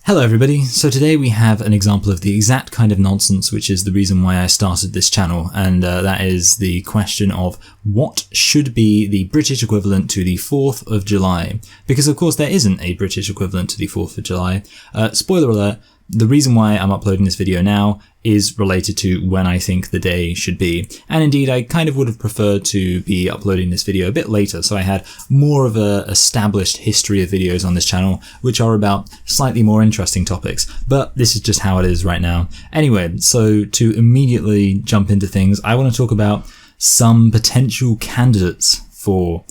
Hello everybody, so today we have an example of the exact kind of nonsense which is the reason why I started this channel, and that is the question of what should be the British equivalent to the 4th of July, because of course there isn't a British equivalent to the 4th of July. Spoiler alert, the reason why I'm uploading this video now is related to when I think the day should be. And indeed, I kind of would have preferred to be uploading this video a bit later, so I had more of a established history of videos on this channel, which are about slightly more interesting topics. But this is just how it is right now. Anyway, so to immediately jump into things, I want to talk about some potential candidates for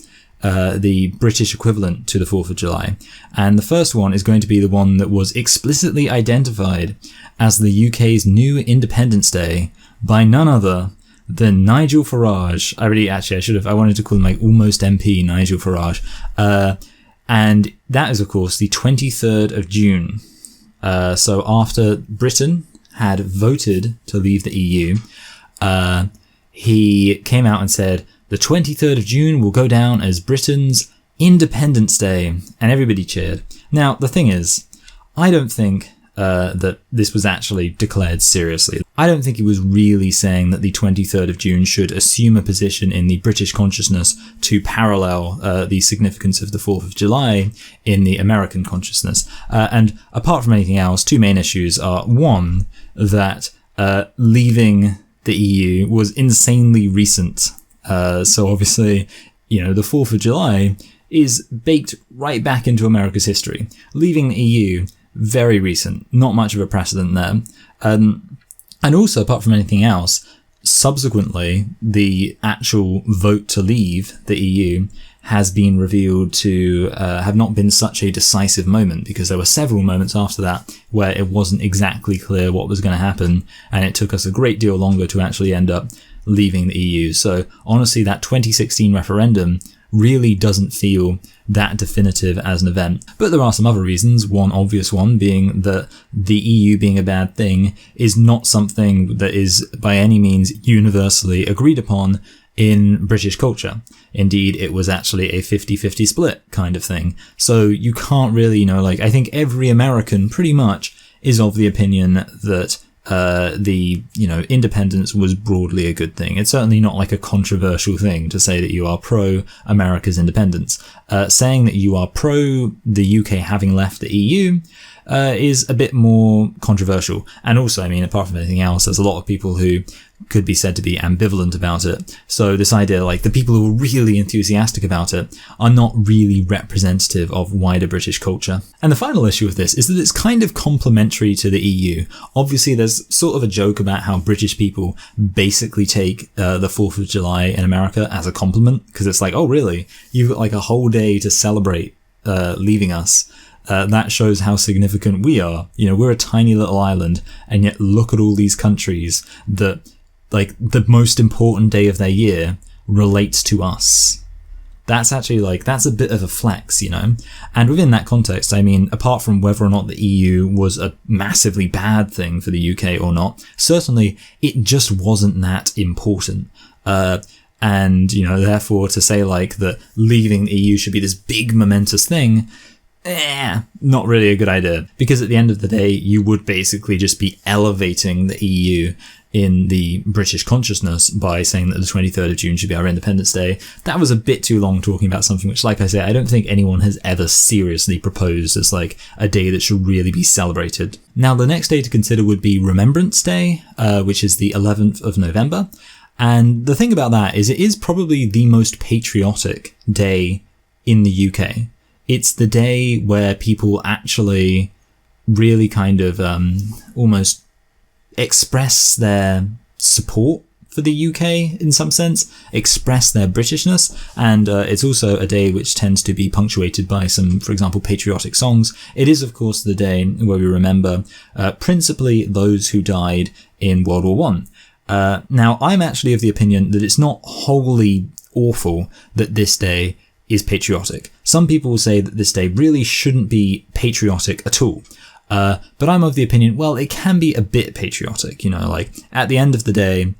the British equivalent to the 4th of July. And the first one is going to be the one that was explicitly identified as the UK's new Independence Day by none other than Nigel Farage. I wanted to call him like almost MP Nigel Farage. And that is of course the 23rd of June. So after Britain had voted to leave the EU, he came out and said, the 23rd of June will go down as Britain's Independence Day, and everybody cheered. Now, the thing is, I don't think that this was actually declared seriously. I don't think he was really saying that the 23rd of June should assume a position in the British consciousness to parallel the significance of the 4th of July in the American consciousness. And apart from anything else, two main issues are, one, that leaving the EU was insanely recent. So obviously, the 4th of July is baked right back into America's history. Leaving the EU, very recent, not much of a precedent there. And also, apart from anything else, subsequently, the actual vote to leave the EU has been revealed to have not been such a decisive moment, because there were several moments after that where it wasn't exactly clear what was going to happen, and it took us a great deal longer to actually end up leaving the EU. So honestly, that 2016 referendum really doesn't feel that definitive as an event. But there are some other reasons, one obvious one being that the EU being a bad thing is not something that is by any means universally agreed upon in British culture. Indeed, it was actually a 50-50 split kind of thing. So you can't really, I think every American pretty much is of the opinion that independence was broadly a good thing. It's certainly not like a controversial thing to say that you are pro America's independence. Saying that you are pro the UK having left the EU is a bit more controversial. And also, apart from anything else, there's a lot of people who could be said to be ambivalent about it. So this idea, the people who are really enthusiastic about it are not really representative of wider British culture. And the final issue with this is that it's kind of complementary to the EU. Obviously, there's sort of a joke about how British people basically take the 4th of July in America as a compliment, because it's like, oh really? You've got a whole day to celebrate leaving us. That shows how significant we are. We're a tiny little island, and yet look at all these countries that, the most important day of their year relates to us. That's actually, that's a bit of a flex, And within that context, apart from whether or not the EU was a massively bad thing for the UK or not, certainly it just wasn't that important. And, therefore to say, that leaving the EU should be this big momentous thing, not really a good idea, because at the end of the day, you would basically just be elevating the EU in the British consciousness by saying that the 23rd of June should be our Independence Day. That was a bit too long talking about something which, like I say, I don't think anyone has ever seriously proposed as a day that should really be celebrated. Now, the next day to consider would be Remembrance Day, which is the 11th of November. And the thing about that is it is probably the most patriotic day in the UK. It's the day where people actually really kind of almost express their support for the UK in some sense, express their Britishness, and it's also a day which tends to be punctuated by some, for example, patriotic songs. It is, of course, the day where we remember principally those who died in World War I. Now, I'm actually of the opinion that it's not wholly awful that this day is patriotic. Some people will say that this day really shouldn't be patriotic at all. But I'm of the opinion, well, it can be a bit patriotic, at the end of the day,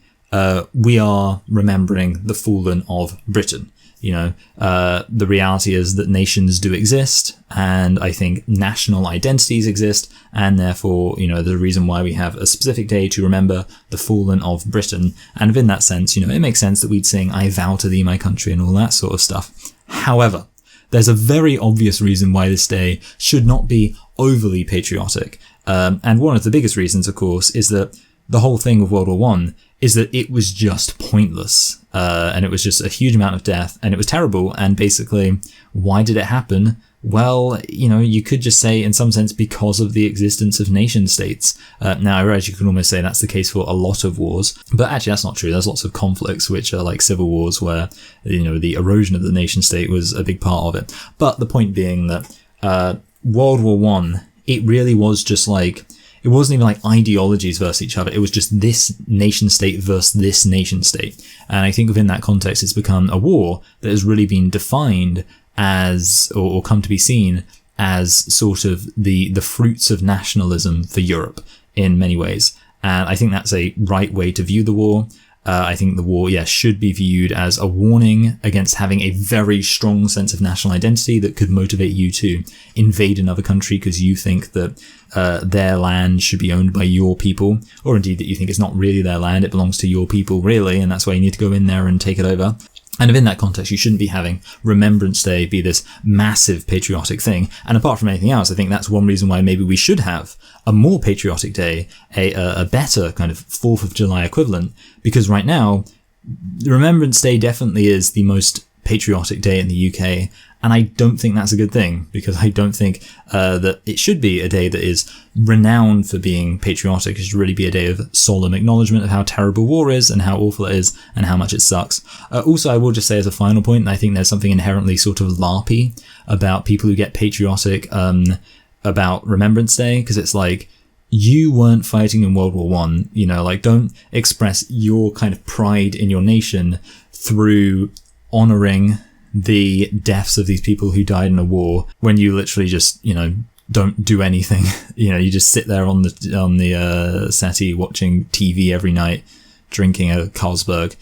we are remembering the fallen of Britain. The reality is that nations do exist, and I think national identities exist, and therefore, the reason why we have a specific day to remember the fallen of Britain. And in that sense, it makes sense that we'd sing "I vow to thee, my country" and all that sort of stuff. However, there's a very obvious reason why this day should not be overly patriotic. And one of the biggest reasons, of course, is that the whole thing with World War One is that it was just pointless. And it was just a huge amount of death, and it was terrible. And basically, why did it happen? Well, you could just say, in some sense, because of the existence of nation states. Now, I realize you can almost say that's the case for a lot of wars, but actually that's not true. There's lots of conflicts which are like civil wars where, the erosion of the nation state was a big part of it. But the point being that World War One, it really was just like, it wasn't even like ideologies versus each other. It was just this nation state versus this nation state. And I think within that context, it's become a war that has really been defined as, or come to be seen as sort of the fruits of nationalism for Europe in many ways. And I think that's a right way to view the war. I think the war, should be viewed as a warning against having a very strong sense of national identity that could motivate you to invade another country because you think that their land should be owned by your people, or indeed that you think it's not really their land, it belongs to your people really, and that's why you need to go in there and take it over. And in that context, you shouldn't be having Remembrance Day be this massive patriotic thing. And apart from anything else, I think that's one reason why maybe we should have a more patriotic day, a better kind of 4th of July equivalent, because right now, Remembrance Day definitely is the most patriotic day in the UK. And I don't think that's a good thing, because I don't think that it should be a day that is renowned for being patriotic. It should really be a day of solemn acknowledgement of how terrible war is and how awful it is and how much it sucks. Also, I will just say as a final point, I think there's something inherently sort of LARPy about people who get patriotic about Remembrance Day, because it's like, you weren't fighting in World War One, don't express your kind of pride in your nation through honouring the deaths of these people who died in a war when you literally just, don't do anything. You just sit there on the settee watching TV every night, drinking a Carlsberg.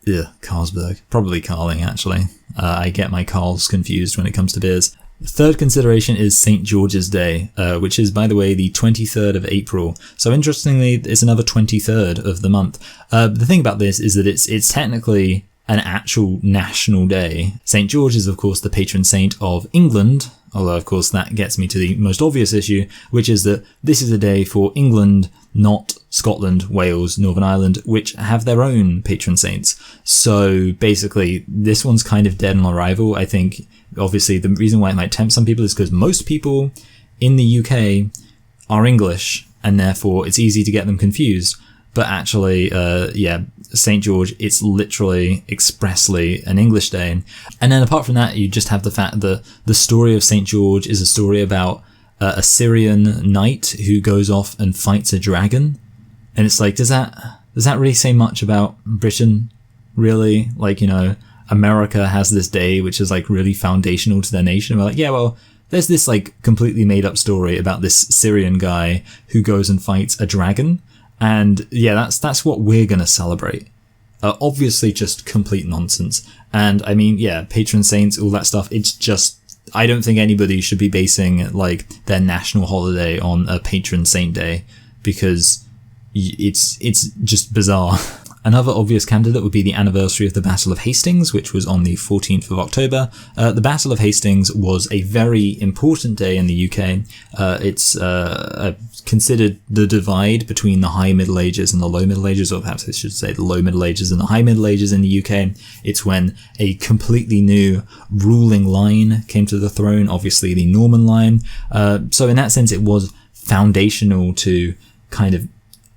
Carlsberg. Probably Carling, actually. I get my Carls confused when it comes to beers. Third consideration is St. George's Day, which is, by the way, the 23rd of April. So interestingly, it's another 23rd of the month. The thing about this is that it's technically an actual national day. St. George is, of course, the patron saint of England, although, of course, that gets me to the most obvious issue, which is that this is a day for England, not Scotland, Wales, Northern Ireland, which have their own patron saints. So basically, this one's kind of dead on arrival. I think, obviously, the reason why it might tempt some people is because most people in the UK are English, and therefore it's easy to get them confused. But actually, St. George, it's literally expressly an English day. And then apart from that, you just have the fact that the story of St. George is a story about a Syrian knight who goes off and fights a dragon. And it's like, does that really say much about Britain? Really? America has this day which is like really foundational to their nation. We're like, well, there's this like completely made up story about this Syrian guy who goes and fights a dragon. And that's what we're going to celebrate. Obviously just complete nonsense. And I mean, patron saints, all that stuff. It's just, I don't think anybody should be basing like their national holiday on a patron saint day, because it's just bizarre. Another obvious candidate would be the anniversary of the Battle of Hastings, which was on the 14th of October. The Battle of Hastings was a very important day in the UK. It's considered the divide between the High Middle Ages and the Low Middle Ages, or perhaps I should say the Low Middle Ages and the High Middle Ages in the UK. It's when a completely new ruling line came to the throne, obviously the Norman line. So in that sense, it was foundational to kind of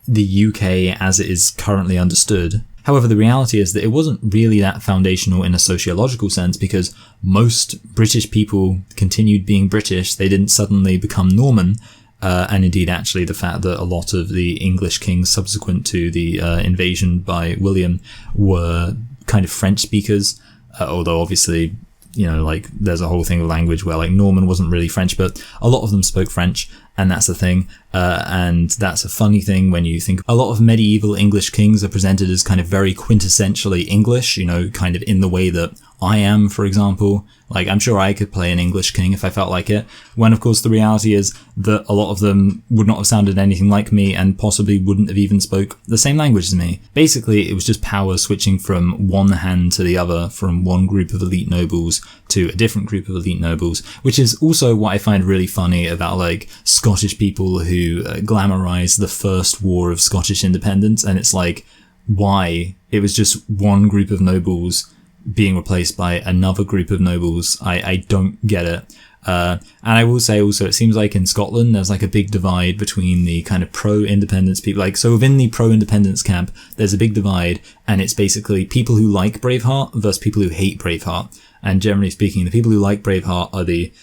the UK as it is currently understood. However, the reality is that it wasn't really that foundational in a sociological sense, because most British people continued being British. They didn't suddenly become Norman. And indeed, actually, the fact that a lot of the English kings subsequent to the invasion by William were kind of French speakers, although obviously, there's a whole thing of language where Norman wasn't really French, but a lot of them spoke French. And that's the thing. And that's a funny thing when you think a lot of medieval English kings are presented as kind of very quintessentially English, kind of in the way that I am, for example. Like, I'm sure I could play an English king if I felt like it, when of course the reality is that a lot of them would not have sounded anything like me and possibly wouldn't have even spoke the same language as me. Basically, it was just power switching from one hand to the other, from one group of elite nobles to a different group of elite nobles, which is also what I find really funny about like Scottish people who glamorize the first war of Scottish independence, and it's like, why? It was just one group of nobles being replaced by another group of nobles. I don't get it. And I will say also, it seems like in Scotland, there's like a big divide between the kind of pro-independence people. Like, so within the pro-independence camp, there's a big divide, and it's basically people who like Braveheart versus people who hate Braveheart. And generally speaking, the people who like Braveheart are the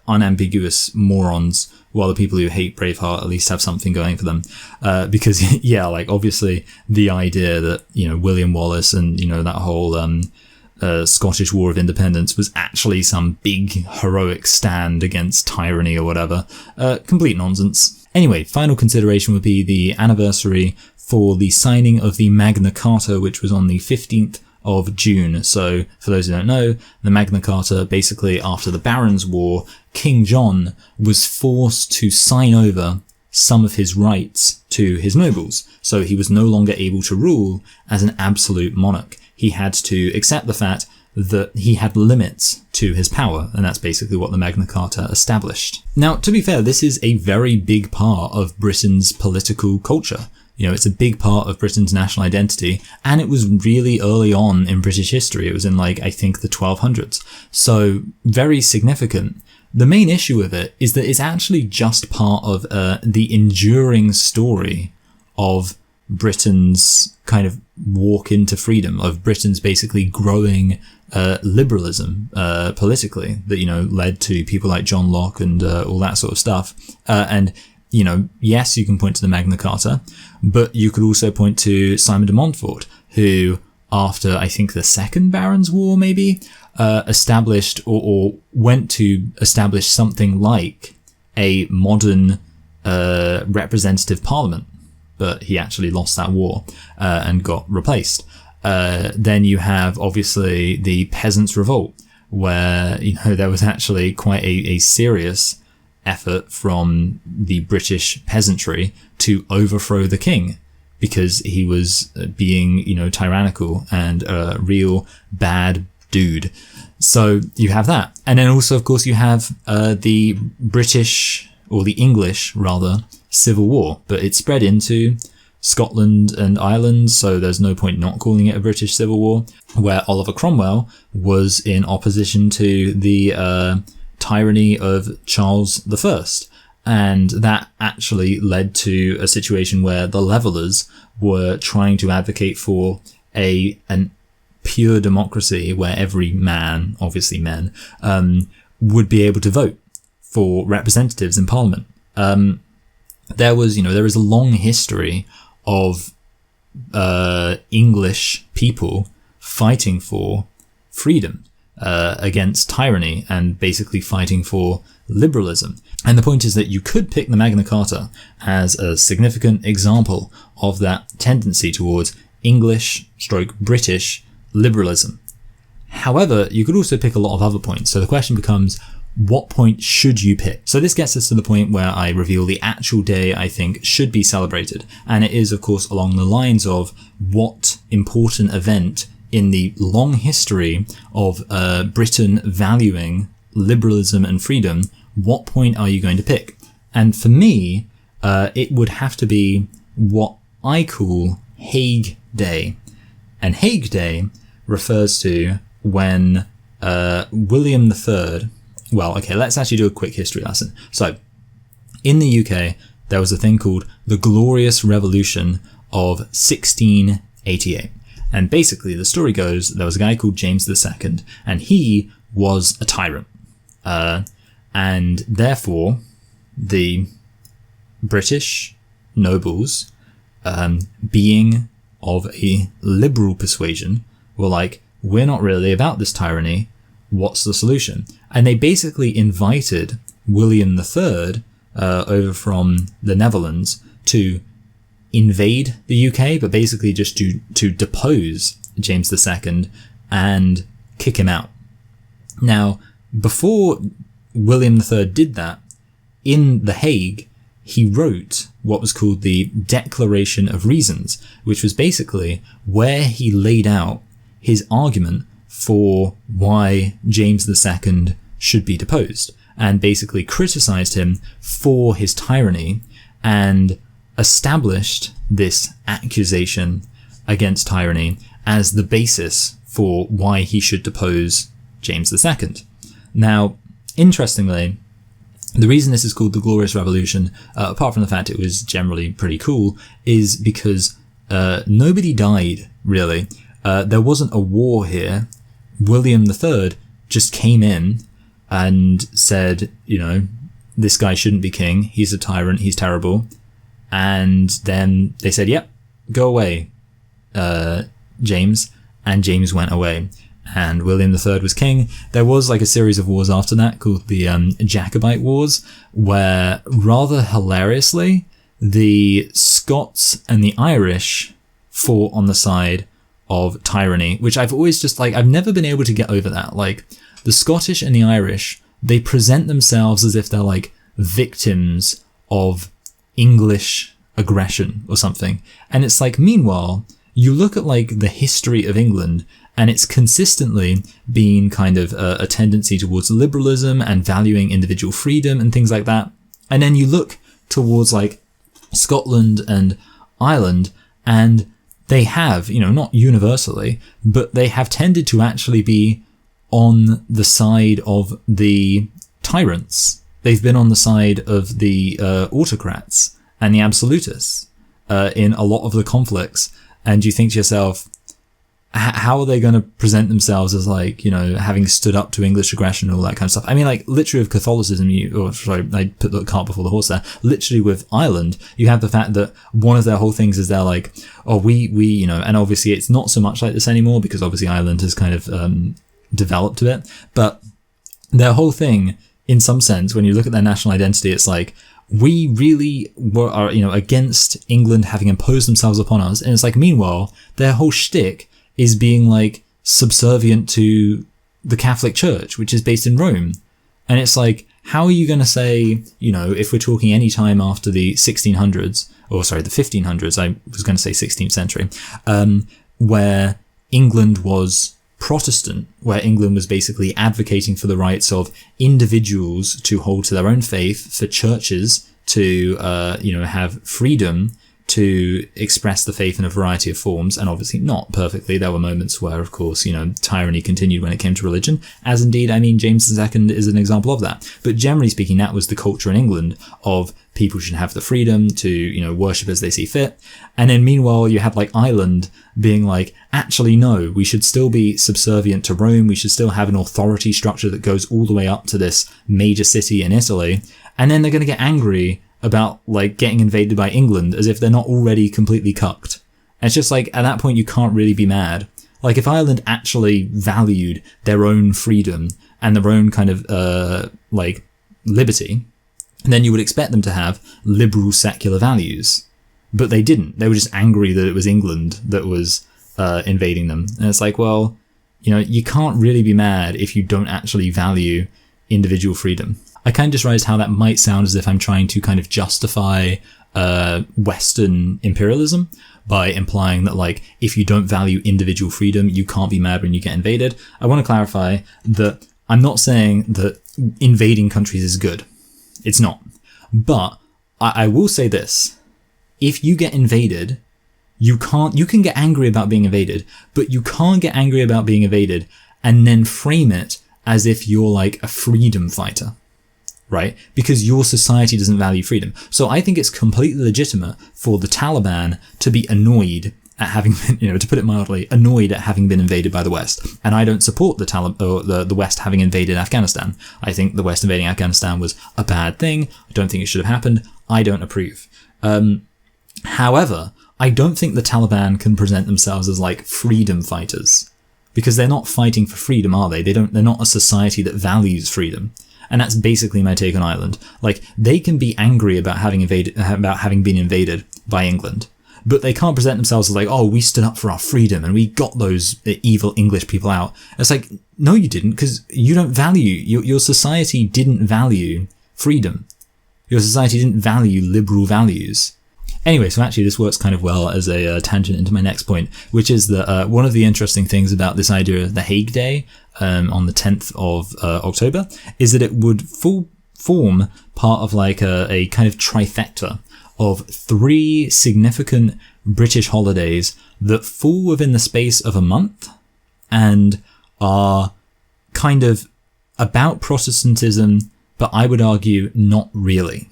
unambiguous morons, while the people who hate Braveheart at least have something going for them. Because, yeah, like, obviously the idea that, you know, William Wallace and, you know, that whole Scottish War of Independence was actually some big heroic stand against tyranny or whatever. Complete nonsense. Anyway, final consideration would be the anniversary for the signing of the Magna Carta, which was on the 15th of June. So, for those who don't know, the Magna Carta, basically after the Barons' War, King John was forced to sign over some of his rights to his nobles. So he was no longer able to rule as an absolute monarch. He had to accept the fact that he had limits to his power, and that's basically what the Magna Carta established. Now, to be fair, this is a very big part of Britain's political culture. You know, it's a big part of Britain's national identity, and it was really early on in British history. It was in, like, I think the 1200s. So, very significant. The main issue with it is that it's actually just part of the enduring story of Britain's kind of walk into freedom, of Britain's basically growing liberalism politically, that, you know, led to people like John Locke and all that sort of stuff. And, you know, yes, you can point to the Magna Carta, but you could also point to Simon de Montfort, who, after I think the Second Barons' War, maybe, established or went to establish something like a modern representative parliament. But he actually lost that war and got replaced. Then you have, obviously, the Peasants' Revolt, where, you know, there was actually quite a serious effort from the British peasantry to overthrow the king, because he was being, you know, tyrannical and a real bad dude. So you have that. And then also, of course, you have the British, or the English, rather, Civil War, but it spread into Scotland and Ireland, so there's no point not calling it a British Civil War, where Oliver Cromwell was in opposition to the tyranny of Charles I. And that actually led to a situation where the Levellers were trying to advocate for an pure democracy where every man, obviously men, would be able to vote for representatives in Parliament. There is a long history of English people fighting for freedom against tyranny and basically fighting for liberalism. And the point is that you could pick the Magna Carta as a significant example of that tendency towards English/British liberalism. However, you could also pick a lot of other points. So the question becomes, what point should you pick? So this gets us to the point where I reveal the actual day I think should be celebrated. And it is, of course, along the lines of what important event in the long history of Britain valuing liberalism and freedom, what point are you going to pick? And for me, it would have to be what I call Hague Day. And Hague Day refers to when William III... Well, okay, let's actually do a quick history lesson. So, in the UK, there was a thing called the Glorious Revolution of 1688. And basically, the story goes, there was a guy called James II, and he was a tyrant. And therefore, the British nobles, being of a liberal persuasion, were like, we're not really about this tyranny. What's the solution? And they basically invited William III over from the Netherlands to invade the UK, but basically just to depose James II and kick him out. Now, before William III did that, in The Hague, he wrote what was called the Declaration of Reasons, which was basically where he laid out his argument for why James II should be deposed, and basically criticized him for his tyranny and established this accusation against tyranny as the basis for why he should depose James II. Now, interestingly, the reason this is called the Glorious Revolution, apart from the fact it was generally pretty cool, is because nobody died, really. There wasn't a war here. William III just came in and said, you know, this guy shouldn't be king. He's a tyrant. He's terrible. And then they said, yep, go away, James. And James went away. And William III was king. There was like a series of wars after that called the Jacobite Wars, where rather hilariously, the Scots and the Irish fought on the side of tyranny, which I've always just like, I've never been able to get over that. Like, the Scottish and the Irish, they present themselves as if they're like victims of English aggression or something. And it's like, meanwhile, you look at like the history of England, and it's consistently been kind of a tendency towards liberalism and valuing individual freedom and things like that. And then you look towards like Scotland and Ireland, and they have, you know, not universally, but they have tended to actually be on the side of the tyrants. They've been on the side of the autocrats and the absolutists in a lot of the conflicts. And you think to yourself, how are they going to present themselves as like, you know, having stood up to English aggression and all that kind of stuff? I mean, like, literally with Catholicism, I put the cart before the horse there. Literally with Ireland, you have the fact that one of their whole things is they're like, oh, we, you know, and obviously it's not so much like this anymore because obviously Ireland has kind of developed a bit. But their whole thing, in some sense, when you look at their national identity, it's like, we really are, you know, against England having imposed themselves upon us. And it's like, meanwhile, their whole shtick is being like subservient to the Catholic Church, which is based in Rome. And it's like, how are you going to say, you know, if we're talking any time after the 1600s, or sorry, the 1500s, I was going to say 16th century, where England was Protestant, where England was basically advocating for the rights of individuals to hold to their own faith, for churches to, you know, have freedom to express the faith in a variety of forms, and obviously not perfectly. There were moments where, of course, you know, tyranny continued when it came to religion, as indeed, I mean, James II is an example of that. But generally speaking, that was the culture in England of people should have the freedom to, you know, worship as they see fit. And then meanwhile, you had like Ireland being like, actually, no, we should still be subservient to Rome. We should still have an authority structure that goes all the way up to this major city in Italy. And then they're going to get angry about like getting invaded by England as if they're not already completely cucked. And it's just like, at that point, you can't really be mad. Like, if Ireland actually valued their own freedom and their own kind of, like, liberty, then you would expect them to have liberal secular values. But they didn't. They were just angry that it was England that was invading them. And it's like, well, you know, you can't really be mad if you don't actually value individual freedom. I kind of just realized how that might sound as if I'm trying to kind of justify Western imperialism by implying that, like, if you don't value individual freedom, you can't be mad when you get invaded. I want to clarify that I'm not saying that invading countries is good. It's not. But I will say this. If you get invaded, you can get angry about being invaded, but you can't get angry about being invaded and then frame it as if you're like a freedom fighter. Right? Because your society doesn't value freedom. So I think it's completely legitimate for the Taliban to be annoyed at having been, you know, to put it mildly, annoyed at having been invaded by the West. And I don't support the West having invaded Afghanistan. I think the West invading Afghanistan was a bad thing. I don't think it should have happened. I don't approve. However, I don't think the Taliban can present themselves as like freedom fighters, because they're not fighting for freedom, are they? They're not a society that values freedom. And that's basically my take on Ireland. Like, they can be angry about having been invaded by England, but they can't present themselves as like, oh, we stood up for our freedom and we got those evil English people out. It's like, No, you didn't, because you don't value, your society didn't value freedom. Your society didn't value liberal values. Anyway, so actually this works kind of well as a tangent into my next point, which is that one of the interesting things about this idea of the Hague Day on the 10th of October is that it would form part of like a kind of trifecta of 3 significant British holidays that fall within the space of a month and are kind of about Protestantism, but I would argue not really.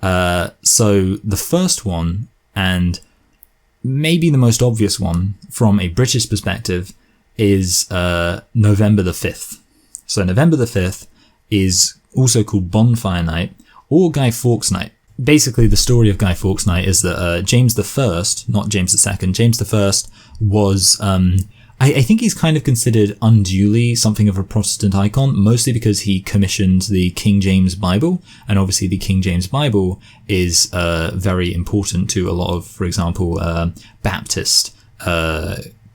So the first one, and maybe the most obvious one from a British perspective, is November the 5th. So November the 5th is also called Bonfire Night or Guy Fawkes Night. Basically, the story of Guy Fawkes Night is that James I, not James II, James I was... I think he's kind of considered unduly something of a Protestant icon, mostly because he commissioned the King James Bible. And obviously the King James Bible is very important to a lot of, for example, Baptist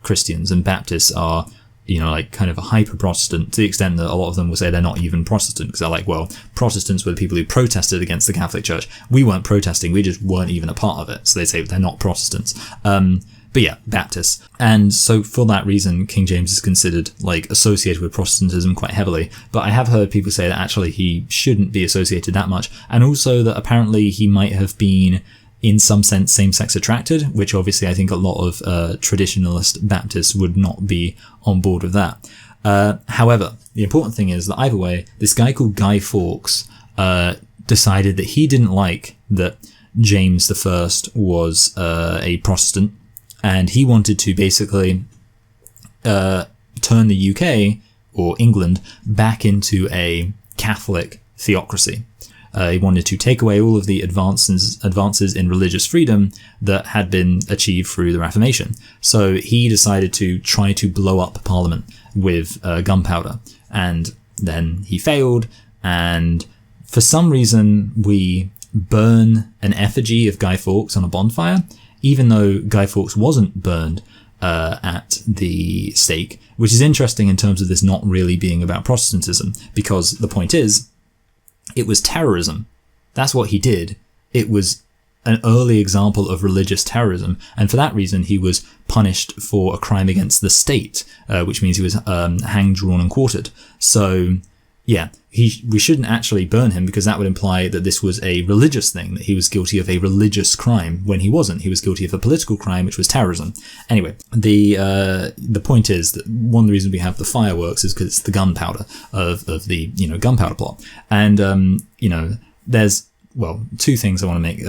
Christians. And Baptists are, like kind of a hyper-Protestant to the extent that a lot of them will say they're not even Protestant, because they're like, well, Protestants were the people who protested against the Catholic Church. We weren't protesting, we just weren't even a part of it. So they say they're not Protestants. But yeah, Baptists. And so for that reason, King James is considered like associated with Protestantism quite heavily. But I have heard people say that actually he shouldn't be associated that much. And also that apparently he might have been in some sense same-sex attracted, which obviously I think a lot of traditionalist Baptists would not be on board with that. However, the important thing is that either way, this guy called Guy Fawkes decided that he didn't like that James I was a Protestant. And he wanted to basically turn the UK, or England, back into a Catholic theocracy. He wanted to take away all of the advances in religious freedom that had been achieved through the Reformation. So he decided to try to blow up Parliament with gunpowder. And then he failed, and for some reason we burn an effigy of Guy Fawkes on a bonfire, even though Guy Fawkes wasn't burned at the stake, which is interesting in terms of this not really being about Protestantism, because the point is, it was terrorism. That's what he did. It was an early example of religious terrorism, and for that reason he was punished for a crime against the state, which means he was hanged, drawn and quartered. So yeah, we shouldn't actually burn him, because that would imply that this was a religious thing, that he was guilty of a religious crime, when he wasn't. He was guilty of a political crime, which was terrorism. Anyway, the point is that one of the reasons we have the fireworks is because it's the gunpowder of the gunpowder plot. And there's, well, 2 things I want to make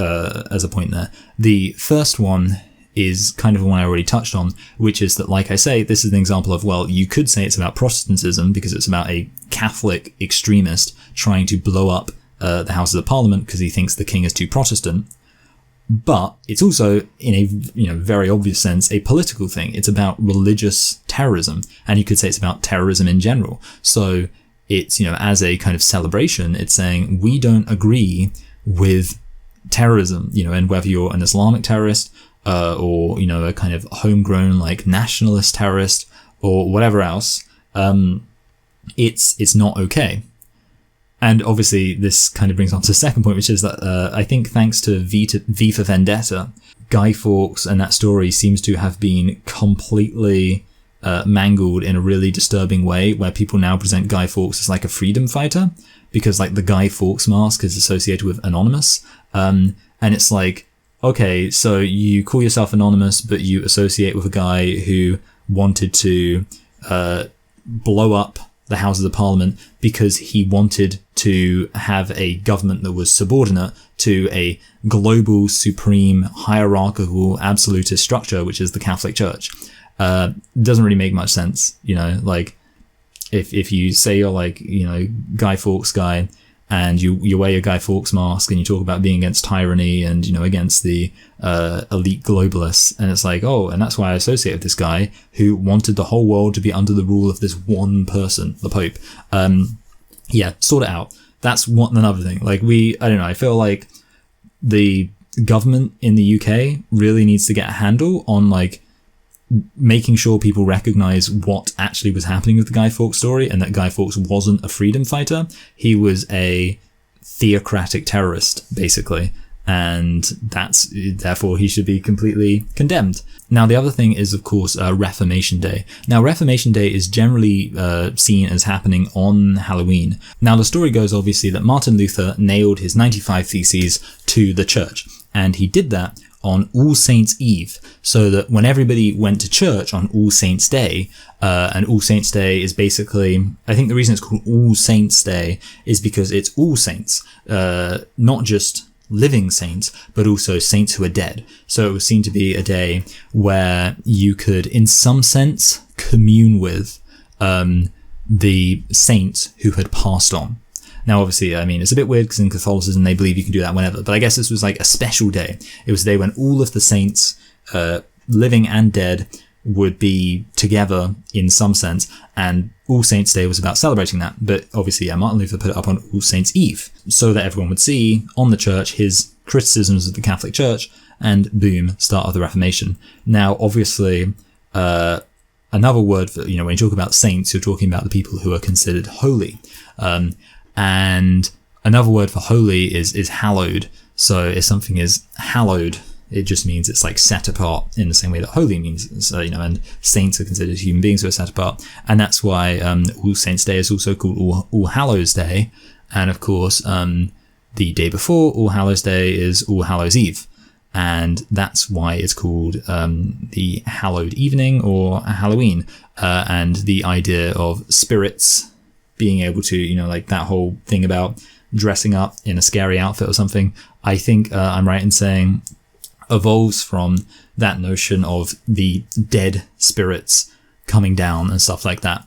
as a point there. The first one is kind of one I already touched on, which is that, like I say, this is an example of, well, you could say it's about Protestantism because it's about a Catholic extremist trying to blow up the Houses of Parliament because he thinks the king is too Protestant. But it's also, in a very obvious sense, a political thing. It's about religious terrorism, and you could say it's about terrorism in general. So it's, as a kind of celebration, it's saying we don't agree with terrorism, and whether you're an Islamic terrorist, or a kind of homegrown like nationalist terrorist or whatever else, it's not okay. And obviously this kind of brings on to the second point, which is that I think thanks to V for Vendetta, Guy Fawkes and that story seems to have been completely mangled in a really disturbing way, where people now present Guy Fawkes as like a freedom fighter, because like the Guy Fawkes mask is associated with Anonymous, and it's like, okay, so you call yourself Anonymous, but you associate with a guy who wanted to blow up the Houses of Parliament because he wanted to have a government that was subordinate to a global, supreme, hierarchical, absolutist structure, which is the Catholic Church. Doesn't really make much sense, like if you say you're like, Guy Fawkes guy, and you wear your Guy Fawkes mask and you talk about being against tyranny and, against the elite globalists. And it's like, oh, and that's why I associate with this guy who wanted the whole world to be under the rule of this one person, the Pope. Yeah, sort it out. That's another thing. Like I don't know, I feel like the government in the UK really needs to get a handle on like making sure people recognize what actually was happening with the Guy Fawkes story, and that Guy Fawkes wasn't a freedom fighter. He was a theocratic terrorist, basically. And therefore he should be completely condemned. Now, the other thing is, of course, Reformation Day. Now, Reformation Day is generally seen as happening on Halloween. Now, the story goes, obviously, that Martin Luther nailed his 95 Theses to the church, and he did that on All Saints' Eve, so that when everybody went to church on All Saints' Day, and All Saints' Day is basically, I think the reason it's called All Saints' Day is because it's all saints, not just living saints, but also saints who are dead. So it was seen to be a day where you could, in some sense, commune with the saints who had passed on. Now, obviously, I mean, it's a bit weird because in Catholicism they believe you can do that whenever, but I guess this was like a special day. It was a day when all of the saints, living and dead, would be together in some sense, and All Saints' Day was about celebrating that. But obviously, Martin Luther put it up on All Saints' Eve so that everyone would see on the church his criticisms of the Catholic Church, and boom, start of the Reformation. Now, obviously, another word for, when you talk about saints, you're talking about the people who are considered holy. And another word for holy is hallowed. So if something is hallowed, it just means it's like set apart in the same way that holy means. So, and saints are considered human beings who are set apart. And that's why All Saints' Day is also called All Hallows' Day. And of course, the day before All Hallows' Day is All Hallows' Eve. And that's why it's called the Hallowed Evening or Halloween. And the idea of spirits being able to, like that whole thing about dressing up in a scary outfit or something, I think I'm right in saying evolves from that notion of the dead spirits coming down and stuff like that.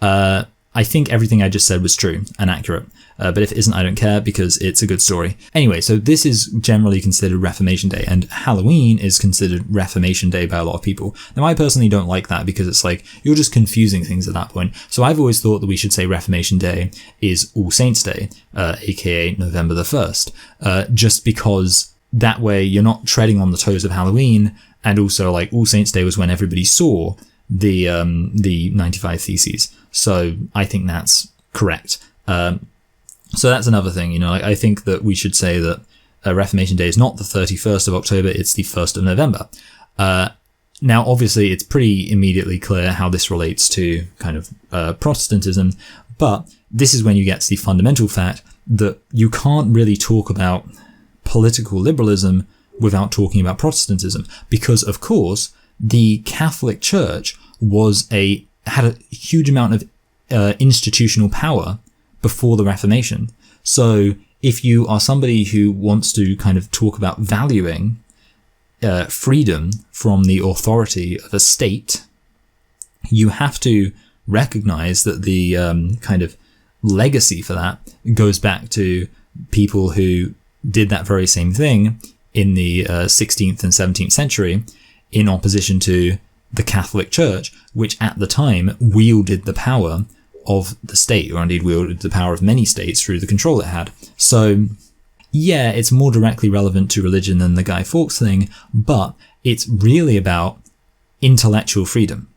I think everything I just said was true and accurate. But if it isn't, I don't care because it's a good story. Anyway, so this is generally considered Reformation Day, and Halloween is considered Reformation Day by a lot of people. Now, I personally don't like that because it's like, you're just confusing things at that point. So I've always thought that we should say Reformation Day is All Saints' Day, aka November the 1st, just because that way you're not treading on the toes of Halloween, and also like All Saints' Day was when everybody saw the 95 Theses. So I think that's correct. So that's another thing, I think that we should say that Reformation Day is not the 31st of October, it's the 1st of November. Now, obviously, it's pretty immediately clear how this relates to kind of Protestantism, but this is when you get to the fundamental fact that you can't really talk about political liberalism without talking about Protestantism, because, of course, the Catholic Church had a huge amount of institutional power before the Reformation. So if you are somebody who wants to kind of talk about valuing freedom from the authority of a state, you have to recognize that the kind of legacy for that goes back to people who did that very same thing in the 16th and 17th century in opposition to the Catholic Church, which at the time wielded the power of the state, or indeed wielded the power of many states through the control it had. So yeah, it's more directly relevant to religion than the Guy Fawkes thing, but it's really about intellectual freedom.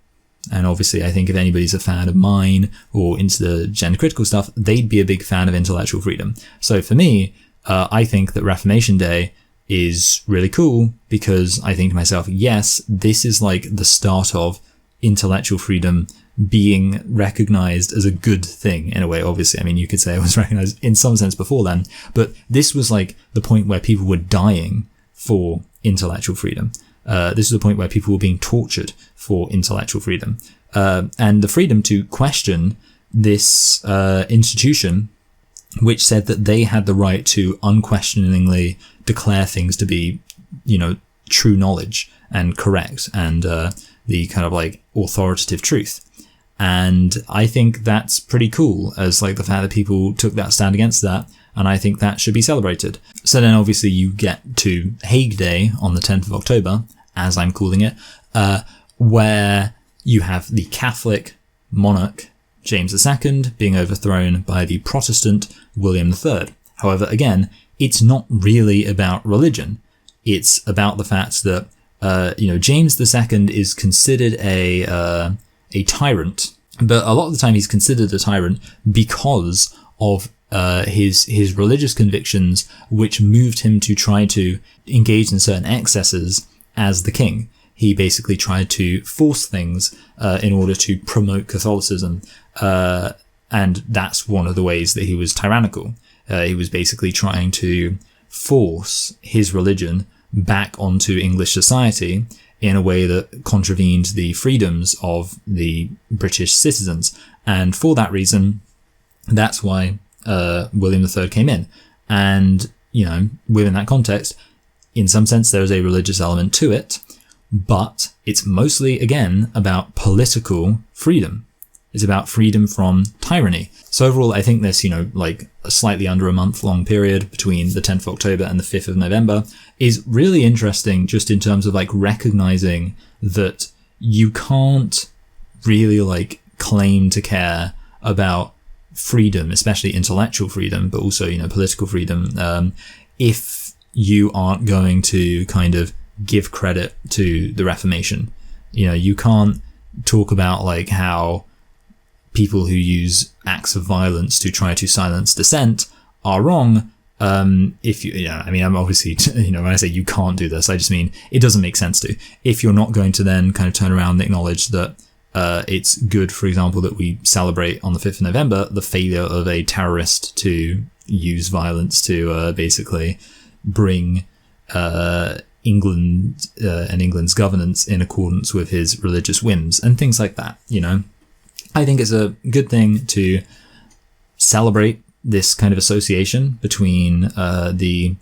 And obviously, I think if anybody's a fan of mine or into the gender critical stuff, they'd be a big fan of intellectual freedom. So for me, I think that Reformation Day is really cool because I think to myself, yes, this is like the start of intellectual freedom being recognized as a good thing in a way. Obviously, I mean, you could say it was recognized in some sense before then, but this was like the point where people were dying for intellectual freedom. This is the point where people were being tortured for intellectual freedom. And the freedom to question this institution, which said that they had the right to unquestioningly declare things to be, true knowledge and correct and the kind of like authoritative truth. And I think that's pretty cool as like the fact that people took that stand against that. And I think that should be celebrated. So then obviously you get to Hague Day on the 10th of October, as I'm calling it, where you have the Catholic monarch James II being overthrown by the Protestant William III. However, again, it's not really about religion. It's about the fact that James II is considered a tyrant, but a lot of the time he's considered a tyrant because of his religious convictions, which moved him to try to engage in certain excesses as the king. He basically tried to force things in order to promote Catholicism, and that's one of the ways that he was tyrannical. He was basically trying to force his religion back onto English society in a way that contravened the freedoms of the British citizens. And for that reason, that's why William III came in. And, within that context, in some sense, there is a religious element to it, but it's mostly, again, about political freedom. It's about freedom from tyranny. So overall, I think this, a slightly under a month-long period between the 10th of October and the 5th of November is really interesting just in terms of, recognizing that you can't really, claim to care about freedom, especially intellectual freedom, but also, political freedom, if you aren't going to kind of give credit to the Reformation. You can't talk about, how people who use acts of violence to try to silence dissent are wrong. If I'm obviously, when I say you can't do this, I just mean it doesn't make sense to. If you're not going to then kind of turn around and acknowledge that it's good, for example, that we celebrate on the 5th of November the failure of a terrorist to use violence to basically bring England and England's governance in accordance with his religious whims and things like that, I think it's a good thing to celebrate this kind of association between the,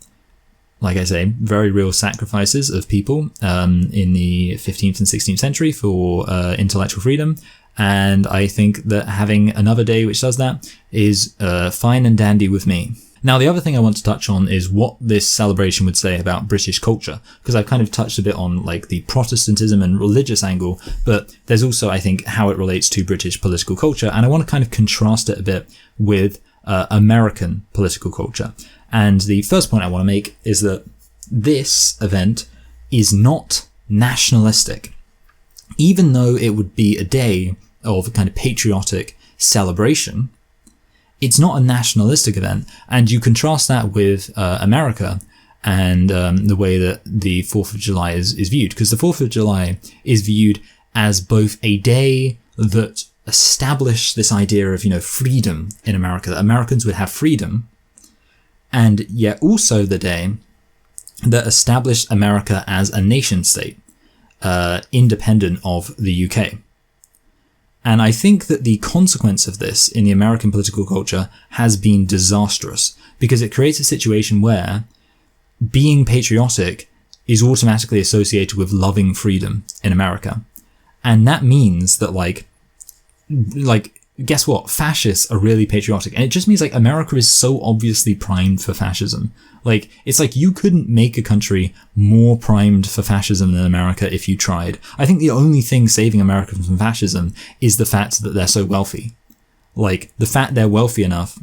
like I say, very real sacrifices of people in the 15th and 16th century for intellectual freedom. And I think that having another day which does that is fine and dandy with me. Now, the other thing I want to touch on is what this celebration would say about British culture, because I've kind of touched a bit on the Protestantism and religious angle, but there's also, I think, how it relates to British political culture, and I want to kind of contrast it a bit with American political culture. And the first point I want to make is that this event is not nationalistic, even though it would be a day of kind of patriotic celebration. It's not a nationalistic event, and you contrast that with America and the way that the 4th of July is viewed, because the 4th of July is viewed as both a day that established this idea of, freedom in America, that Americans would have freedom, and yet also the day that established America as a nation state, independent of the UK. And I think that the consequence of this in the American political culture has been disastrous, because it creates a situation where being patriotic is automatically associated with loving freedom in America. And that means that guess what? Fascists are really patriotic. And it just means America is so obviously primed for fascism. It's you couldn't make a country more primed for fascism than America if you tried. I think the only thing saving America from fascism is the fact that they're so wealthy. The fact they're wealthy enough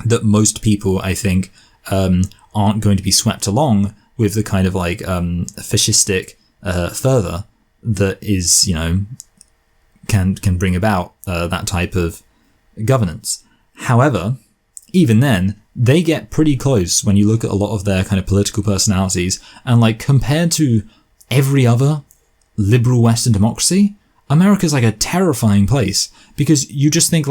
that most people, I think, aren't going to be swept along with the kind of fascistic fervor that is, can bring about that type of governance. However, even then, they get pretty close when you look at a lot of their kind of political personalities, and compared to every other liberal Western democracy, America's a terrifying place, because you just think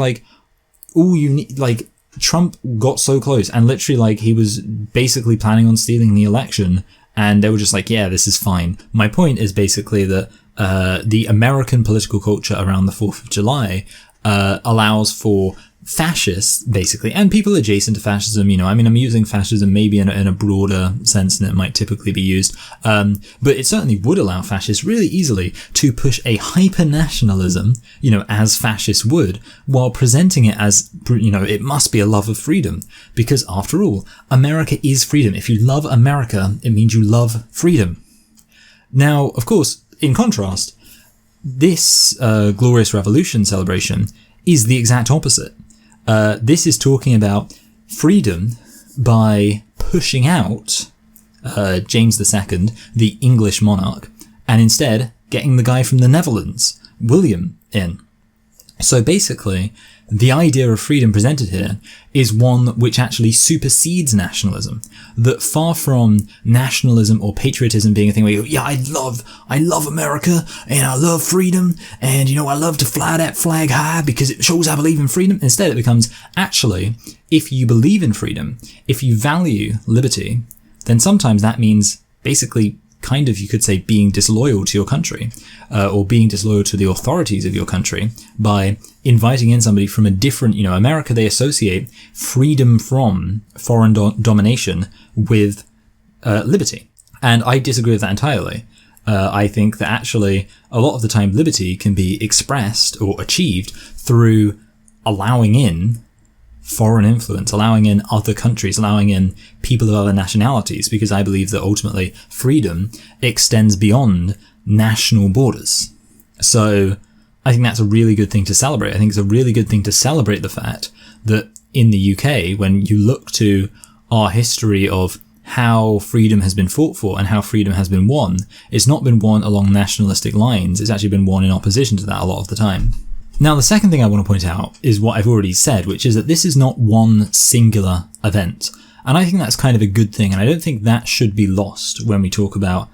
all you need, Trump got so close, and literally he was basically planning on stealing the election, and they were just yeah, this is fine. My point is basically that the American political culture around the 4th of July allows for fascists, basically, and people adjacent to fascism, I'm using fascism maybe in a broader sense than it might typically be used, but it certainly would allow fascists really easily to push a hyper-nationalism, as fascists would, while presenting it as, it must be a love of freedom, because after all, America is freedom. If you love America, it means you love freedom. Now, of course, in contrast, this Glorious Revolution celebration is the exact opposite. This is talking about freedom by pushing out James II, the English monarch, and instead getting the guy from the Netherlands, William, in. So basically, the idea of freedom presented here is one which actually supersedes nationalism. That far from nationalism or patriotism being a thing where you go, yeah, I love America, and I love freedom, and I love to fly that flag high because it shows I believe in freedom. Instead, it becomes, actually, if you believe in freedom, if you value liberty, then sometimes that means basically kind of, you could say, being disloyal to your country, or being disloyal to the authorities of your country by inviting in somebody from a different, America, they associate freedom from foreign domination with liberty. And I disagree with that entirely. I think that actually a lot of the time liberty can be expressed or achieved through allowing in foreign influence, allowing in other countries, allowing in people of other nationalities, because I believe that ultimately freedom extends beyond national borders. So I think that's a really good thing to celebrate. I think it's a really good thing to celebrate the fact that in the UK, when you look to our history of how freedom has been fought for and how freedom has been won, it's not been won along nationalistic lines. It's actually been won in opposition to that a lot of the time. Now, the second thing I want to point out is what I've already said, which is that this is not one singular event. And I think that's kind of a good thing. And I don't think that should be lost when we talk about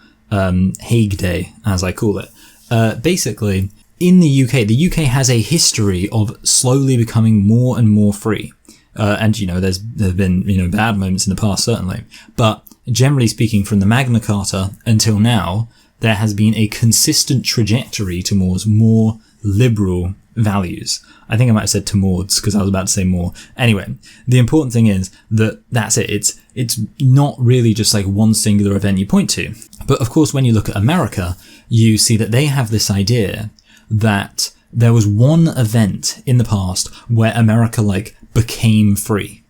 Hague Day, as I call it. Basically, in the UK has a history of slowly becoming more and more free. And, there have been, bad moments in the past, certainly. But generally speaking, from the Magna Carta until now, there has been a consistent trajectory towards more liberal values. I think I might have said towards because I was about to say more. Anyway, the important thing is that that's it. It's not really just like one singular event you point to. But of course, when you look at America, you see that they have this idea that there was one event in the past where America became free.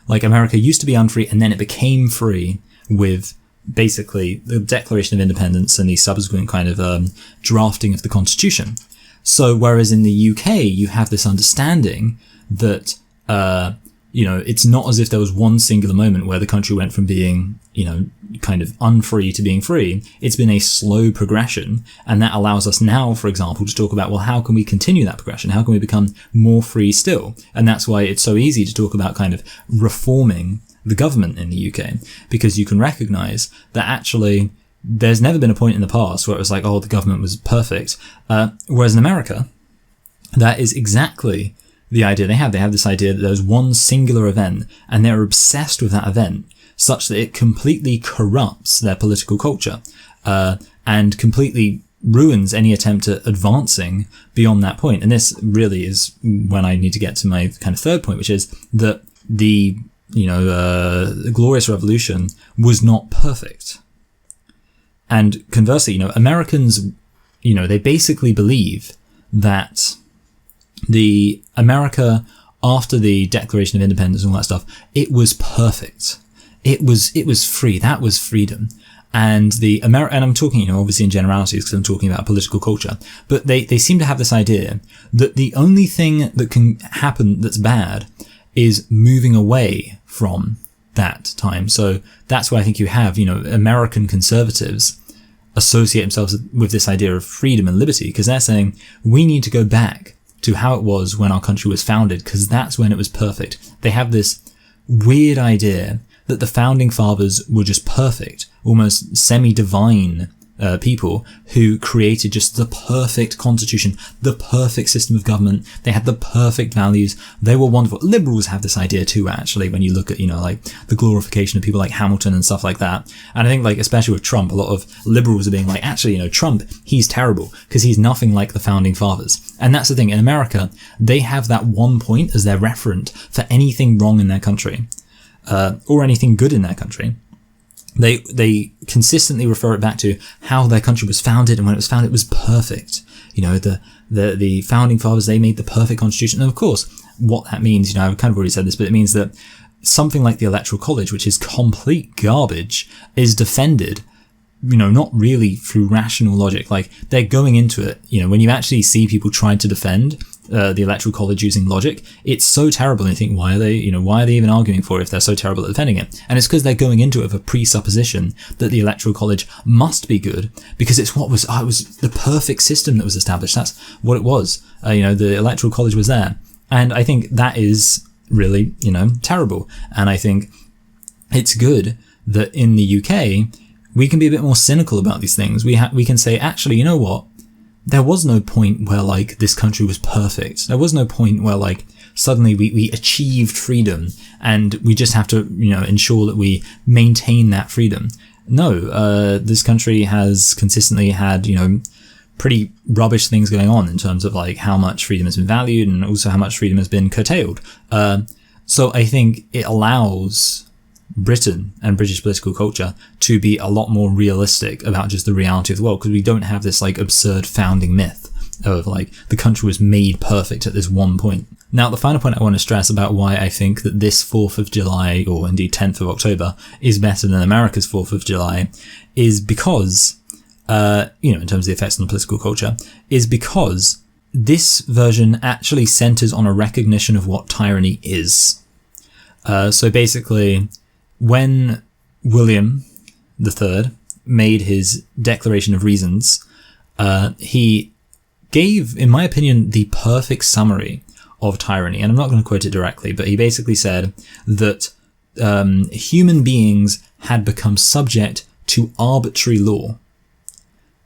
Like America used to be unfree and then it became free with basically the Declaration of Independence and the subsequent kind of drafting of the Constitution. So whereas in the UK, you have this understanding that, it's not as if there was one singular moment where the country went from being, kind of unfree to being free. It's been a slow progression. And that allows us now, for example, to talk about, well, how can we continue that progression? How can we become more free still? And that's why it's so easy to talk about kind of reforming the government in the UK, because you can recognize that actually there's never been a point in the past where it was like, oh, the government was perfect. Whereas in America, that is exactly the idea they have. They have this idea that there's one singular event and they're obsessed with that event such that it completely corrupts their political culture and completely ruins any attempt at advancing beyond that point. And this really is when I need to get to my kind of third point, which is that the Glorious Revolution was not perfect. And conversely, Americans, they basically believe that the America after the Declaration of Independence and all that stuff, it was perfect. It was free. That was freedom. And and I'm talking, obviously in generalities because I'm talking about political culture, but they seem to have this idea that the only thing that can happen that's bad is moving away from that time. So that's why I think you have, American conservatives associate themselves with this idea of freedom and liberty, because they're saying we need to go back to how it was when our country was founded, because that's when it was perfect. They have this weird idea that the founding fathers were just perfect, almost semi-divine people who created just the perfect constitution, the perfect system of government. They had the perfect values. They were wonderful. Liberals have this idea too, actually, when you look at, the glorification of people like Hamilton and stuff like that. And I think, especially with Trump, a lot of liberals are being like, actually, Trump, he's terrible because he's nothing like the founding fathers. And that's the thing. In America, they have that one point as their referent for anything wrong in their country, or anything good in their country. They consistently refer it back to how their country was founded, and when it was founded, it was perfect. The founding fathers, they made the perfect constitution. And of course, what that means, I've kind of already said this, but it means that something like the Electoral College, which is complete garbage, is defended not really through rational logic. Like, they're going into it, when you actually see people trying to defend the Electoral College using logic, it's so terrible, and you think, why are they even arguing for it if they're so terrible at defending it? And it's because they're going into it with a presupposition that the Electoral College must be good, because it's what was, it was the perfect system that was established. That's what it was. The Electoral College was there. And I think that is really, terrible. And I think it's good that in the UK, we can be a bit more cynical about these things. We can say, actually, you know what? There was no point where, like, this country was perfect. There was no point where, like, suddenly we achieved freedom and we just have to, ensure that we maintain that freedom. No, this country has consistently had, pretty rubbish things going on in terms of, like, how much freedom has been valued and also how much freedom has been curtailed. So I think it allows Britain and British political culture to be a lot more realistic about just the reality of the world, because we don't have this, like, absurd founding myth of, like, the country was made perfect at this one point. Now, the final point I want to stress about why I think that this 4th of July, or indeed 10th of October, is better than America's 4th of July, is because, in terms of the effects on the political culture, is because this version actually centers on a recognition of what tyranny is. So basically, when William III made his Declaration of Reasons, he gave, in my opinion, the perfect summary of tyranny. And I'm not going to quote it directly, but he basically said that human beings had become subject to arbitrary law.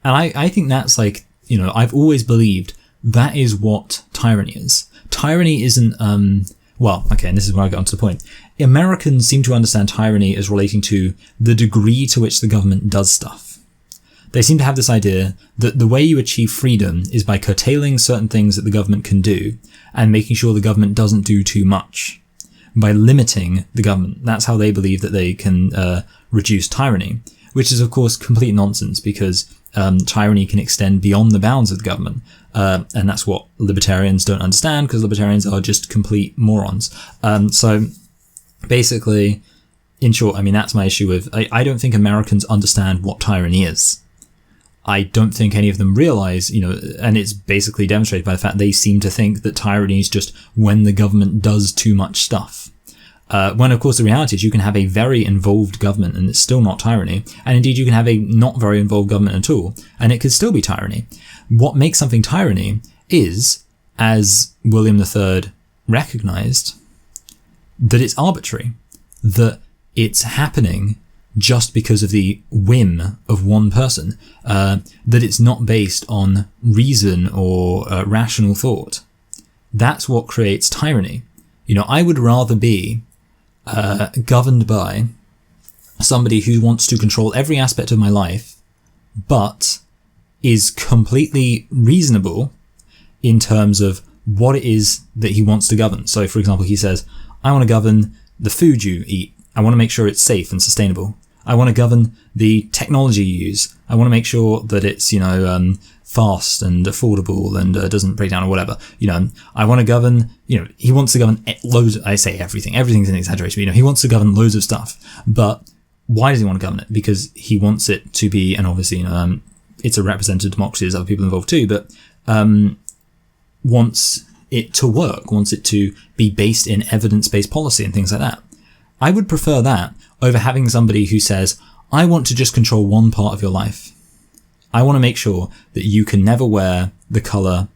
And I think that's, like, I've always believed that is what tyranny is. Tyranny isn't, and this is where I get onto the point. Americans seem to understand tyranny as relating to the degree to which the government does stuff. They seem to have this idea that the way you achieve freedom is by curtailing certain things that the government can do and making sure the government doesn't do too much. By limiting the government. That's how they believe that they can reduce tyranny, which is, of course, complete nonsense, because tyranny can extend beyond the bounds of the government. And that's what libertarians don't understand, because libertarians are just complete morons. So basically, in short, that's my issue with, I don't think Americans understand what tyranny is. I don't think any of them realize, and it's basically demonstrated by the fact they seem to think that tyranny is just when the government does too much stuff. When, of course, the reality is you can have a very involved government and it's still not tyranny. And indeed, you can have a not very involved government at all, and it could still be tyranny. What makes something tyranny is, as William III recognized, that it's arbitrary, that it's happening just because of the whim of one person, that it's not based on reason or rational thought. That's what creates tyranny. I would rather be governed by somebody who wants to control every aspect of my life, but is completely reasonable in terms of what it is that he wants to govern. So, for example, he says, I want to govern the food you eat. I want to make sure it's safe and sustainable. I want to govern the technology you use. I want to make sure that it's, fast and affordable and doesn't break down or whatever. I want to govern, he wants to govern loads. I say everything's an exaggeration, but, he wants to govern loads of stuff. But why does he want to govern it? Because he wants it to be, and obviously, it's a representative democracy, there's other people involved too, but wants it to work, wants it to be based in evidence-based policy and things like that. I would prefer that over having somebody who says, I want to just control one part of your life. I want to make sure that you can never wear the colour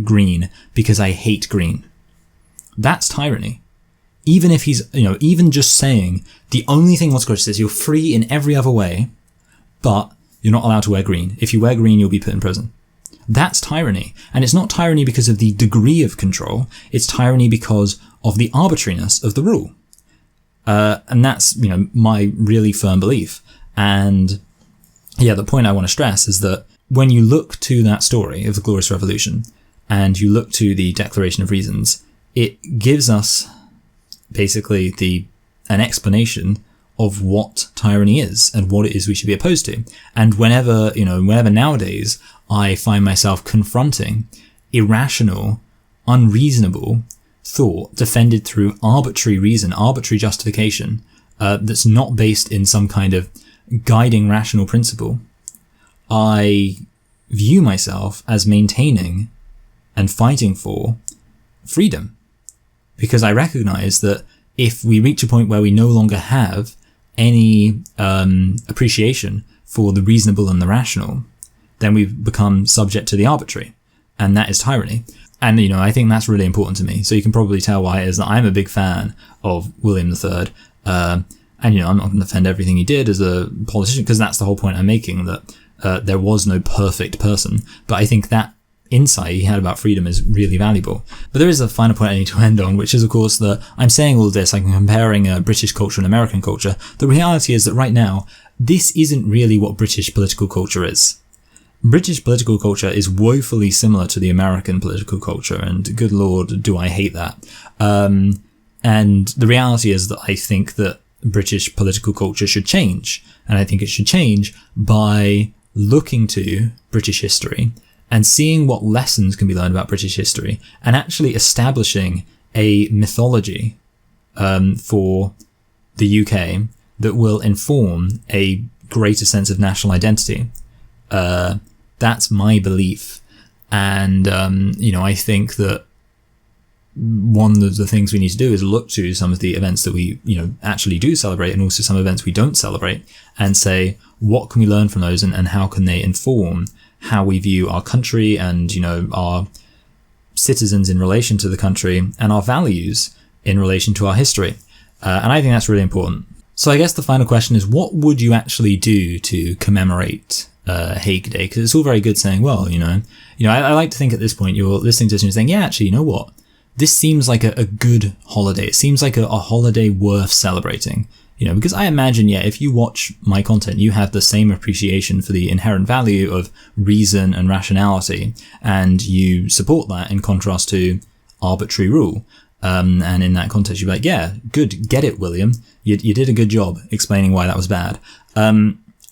green because I hate green. That's tyranny. Even if he's, even just saying the only thing what's good is you're free in every other way, but you're not allowed to wear green. If you wear green, you'll be put in prison. That's tyranny. And it's not tyranny because of the degree of control. It's tyranny because of the arbitrariness of the rule. And that's, my really firm belief. And yeah, the point I want to stress is that when you look to that story of the Glorious Revolution and you look to the Declaration of Reasons, it gives us basically an explanation of what tyranny is and what it is we should be opposed to. And whenever nowadays I find myself confronting irrational, unreasonable thought defended through arbitrary reason, arbitrary justification, that's not based in some kind of guiding rational principle, I view myself as maintaining and fighting for freedom. Because I recognize that if we reach a point where we no longer have any appreciation for the reasonable and the rational, then we've become subject to the arbitrary. And that is tyranny. And, I think that's really important to me. So you can probably tell why it is that I'm a big fan of William III. And, I'm not going to defend everything he did as a politician, because that's the whole point I'm making, that there was no perfect person. But I think that insight he had about freedom is really valuable. But there is a final point I need to end on, which is, of course, that I'm saying all this, I'm comparing British culture and American culture. The reality is that right now, this isn't really what British political culture is. British political culture is woefully similar to the American political culture, and good lord, do I hate that. And the reality is that I think that British political culture should change, and I think it should change by looking to British history and seeing what lessons can be learned about British history, and actually establishing a mythology for the UK that will inform a greater sense of national identity. That's my belief. And, I think that one of the things we need to do is look to some of the events that we, actually do celebrate, and also some events we don't celebrate, and say, what can we learn from those, and how can they inform how we view our country and, our citizens in relation to the country, and our values in relation to our history. And I think that's really important. So I guess the final question is, what would you actually do to commemorate Hague Day? Because it's all very good saying, well, I like to think at this point you're listening to this and you're saying, yeah, actually, you know what? This seems like a good holiday. It seems like a holiday worth celebrating. Because I imagine, if you watch my content, you have the same appreciation for the inherent value of reason and rationality, and you support that in contrast to arbitrary rule. And in that context, you're like, yeah, good, get it, William. You did a good job explaining why that was bad.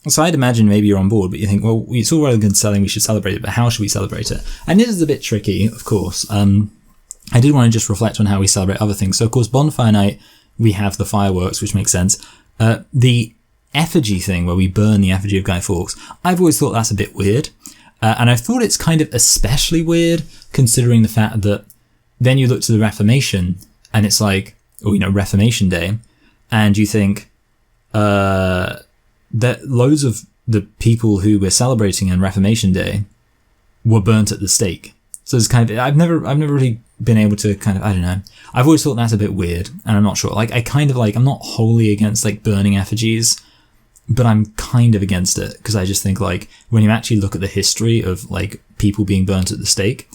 So I'd imagine maybe you're on board, but you think, well, it's all rather good selling, we should celebrate it, but how should we celebrate it? And this is a bit tricky, of course. I did want to just reflect on how we celebrate other things. So, of course, bonfire night, we have the fireworks, which makes sense. The effigy thing, where we burn the effigy of Guy Fawkes, I've always thought that's a bit weird. And I thought it's kind of especially weird, considering the fact that then you look to the Reformation, and it's like, Reformation Day, and you think that loads of the people who we're celebrating on Reformation Day were burnt at the stake. So it's kind of, I've never really been able to I don't know. I've always thought that's a bit weird, and I'm not sure. I'm not wholly against burning effigies, but I'm kind of against it, because I just think when you actually look at the history of people being burnt at the stake,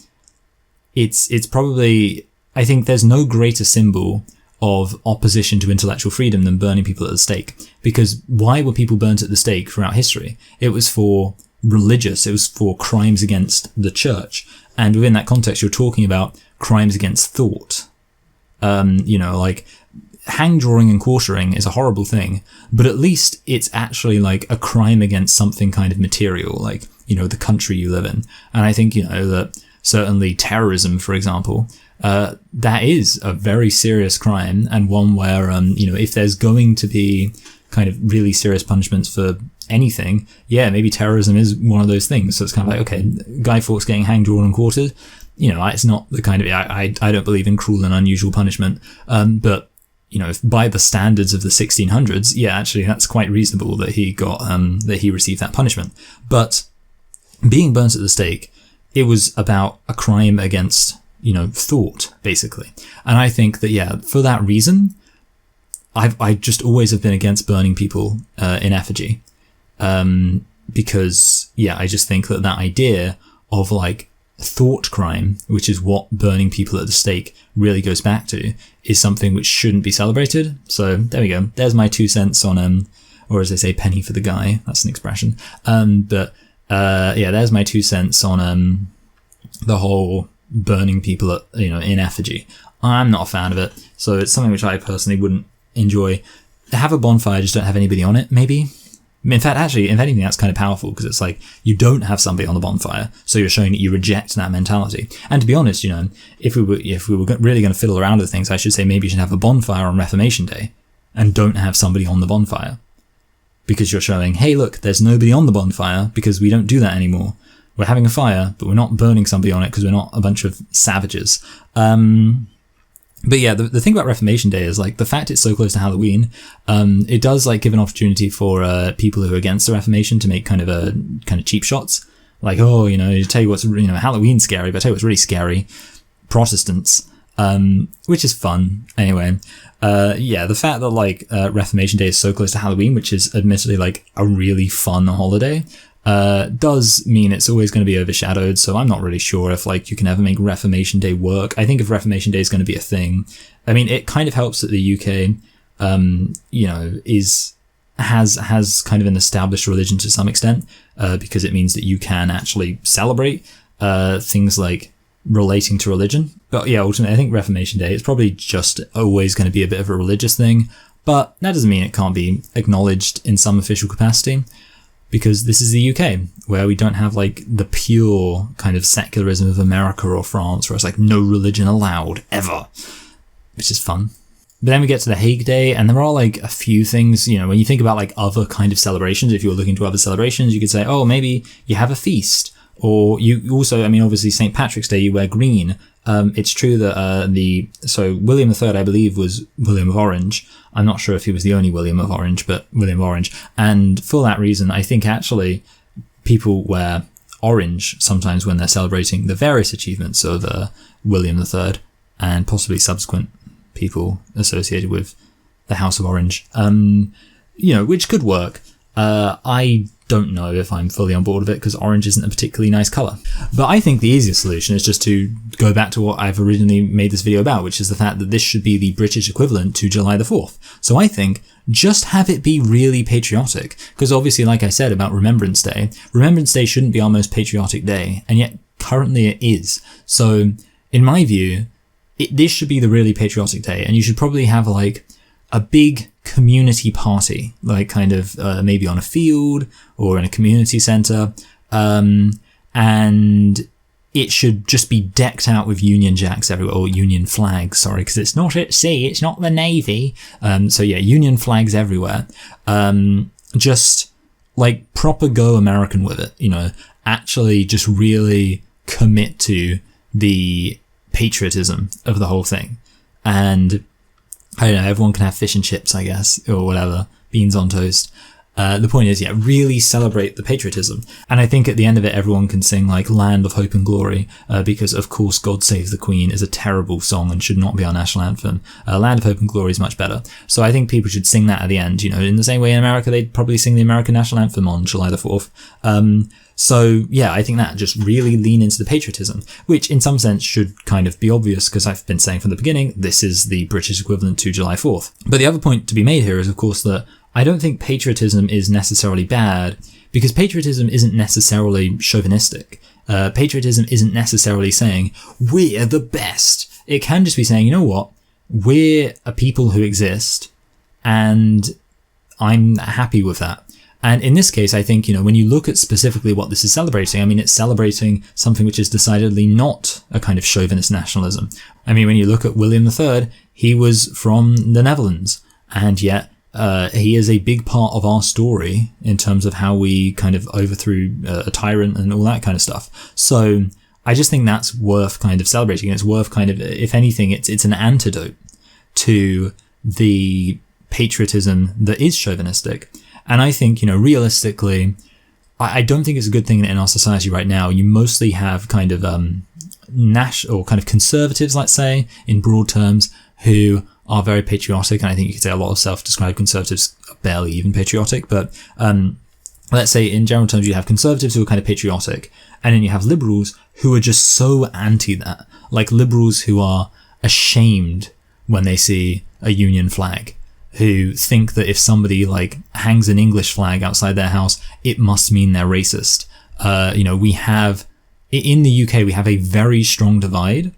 it's probably, I think there's no greater symbol of opposition to intellectual freedom than burning people at the stake. Because why were people burnt at the stake throughout history? It was for it was for crimes against the church. And within that context, you're talking about crimes against thought. Hang drawing and quartering is a horrible thing, but at least it's actually a crime against something kind of material, the country you live in. And I think, that certainly terrorism, for example, that is a very serious crime, and one where, if there's going to be kind of really serious punishments for anything, maybe terrorism is one of those things. So it's kind of okay, Guy Fawkes getting hanged, drawn and quartered, it's not the kind of, I don't believe in cruel and unusual punishment, but if by the standards of the 1600s, actually that's quite reasonable that he got, that he received that punishment. But being burnt at the stake, it was about a crime against, thought, basically. And I think that, for that reason, I just always have been against burning people in effigy. Because, I just think that idea of thought crime, which is what burning people at the stake really goes back to, is something which shouldn't be celebrated. So there we go. There's my 2 cents on, or as they say, penny for the guy. That's an expression. There's my 2 cents on, the whole burning people at, in effigy. I'm not a fan of it. So it's something which I personally wouldn't enjoy. Have a bonfire, just don't have anybody on it, maybe. In fact, actually, if anything, that's kind of powerful, because it's you don't have somebody on the bonfire, so you're showing that you reject that mentality. And to be honest, if we were really going to fiddle around with things, I should say maybe you should have a bonfire on Reformation Day and don't have somebody on the bonfire. because you're showing, hey, look, there's nobody on the bonfire because we don't do that anymore. We're having a fire, but we're not burning somebody on it because we're not a bunch of savages. But yeah, the thing about Reformation Day is like the fact it's so close to Halloween, it does like give an opportunity for people who are against the Reformation to make kind of cheap shots. Like, oh, tell you what's, Halloween's scary, but I tell you what's really scary, Protestants, which is fun. Anyway, the fact that like Reformation Day is so close to Halloween, which is admittedly like a really fun holiday, does mean it's always going to be overshadowed. So I'm not really sure if like you can ever make Reformation Day work. I think if Reformation Day is going to be a thing, I mean, it kind of helps that the UK, has kind of an established religion to some extent, because it means that you can actually celebrate things like relating to religion. But yeah, ultimately, I think Reformation Day is probably just always going to be a bit of a religious thing, but that doesn't mean it can't be acknowledged in some official capacity, because this is the UK, where we don't have like the pure kind of secularism of America or France, where it's like no religion allowed ever, which is fun. But then we get to the Hague Day, and there are like a few things, when you think about like other kind of celebrations, if you're looking to other celebrations, you could say, oh, maybe you have a feast. Or you also, obviously St. Patrick's Day, you wear green. It's true that so William III, I believe, was William of Orange. I'm not sure if he was the only William of Orange, but William of Orange. And for that reason, I think actually people wear orange sometimes when they're celebrating the various achievements of William III and possibly subsequent people associated with the House of Orange, which could work. I don't know if I'm fully on board with it because orange isn't a particularly nice colour. But I think the easiest solution is just to go back to what I've originally made this video about, which is the fact that this should be the British equivalent to July the 4th. So I think just have it be really patriotic, because obviously, like I said about Remembrance Day shouldn't be our most patriotic day, and yet currently it is. So in my view, this should be the really patriotic day, and you should probably have like a big community party, like kind of maybe on a field or in a community centre, and it should just be decked out with Union Jacks everywhere, or Union flags, sorry, because it's not at sea, it's not the Navy. So yeah, Union flags everywhere. Just like proper go American with it, actually just really commit to the patriotism of the whole thing. And I don't know, everyone can have fish and chips, I guess, or whatever, beans on toast. The point is, really celebrate the patriotism. And I think at the end of it, everyone can sing like Land of Hope and Glory, because of course God Save the Queen is a terrible song and should not be our national anthem. Land of Hope and Glory is much better. So I think people should sing that at the end, in the same way in America, they'd probably sing the American national anthem on July the 4th. So yeah, I think that just really lean into the patriotism, which in some sense should kind of be obvious because I've been saying from the beginning, this is the British equivalent to July 4th. But the other point to be made here is, of course, that I don't think patriotism is necessarily bad, because patriotism isn't necessarily chauvinistic. Patriotism isn't necessarily saying, we're the best. It can just be saying, you know what, we're a people who exist, and I'm happy with that. And in this case, I think, when you look at specifically what this is celebrating, it's celebrating something which is decidedly not a kind of chauvinist nationalism. When you look at William III, he was from the Netherlands, and yet he is a big part of our story in terms of how we kind of overthrew a tyrant and all that kind of stuff. So I just think that's worth kind of celebrating. It's worth kind of, if anything, it's an antidote to the patriotism that is chauvinistic. And I think, realistically, I don't think it's a good thing that in our society right now, you mostly have kind of or kind of conservatives, let's say, in broad terms, who are very patriotic. And I think you could say a lot of self-described conservatives are barely even patriotic. But let's say in general terms, you have conservatives who are kind of patriotic. And then you have liberals who are just so anti that. Like liberals who are ashamed when they see a Union flag, who think that if somebody like hangs an English flag outside their house, it must mean they're racist. We have, in the UK, we have a very strong divide